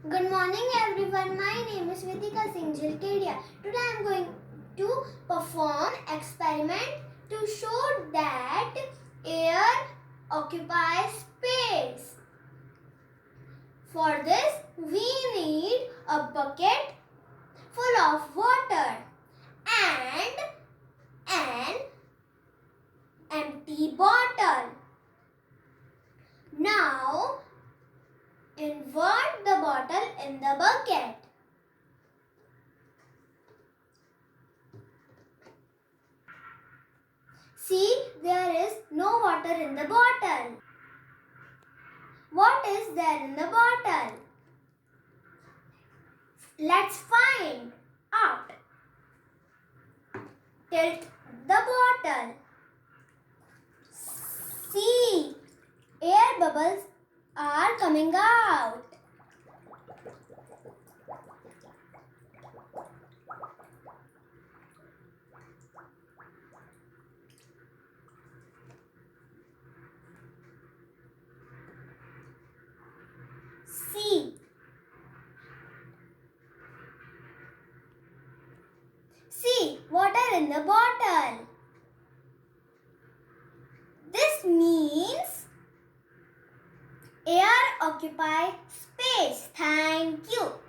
Good morning everyone. My name is Vidika Singh Jilkedia. Today I am going to perform experiment to show that air occupies space. For this we need a bucket full of water and an empty bottle. Now invert the bottle in the bucket. See, there is no water in the bottle. What is there in the bottle? Let's find out. Tilt the bottle. See, air bubbles are coming out. See, water in the bottle. This means air occupies space. Thank you.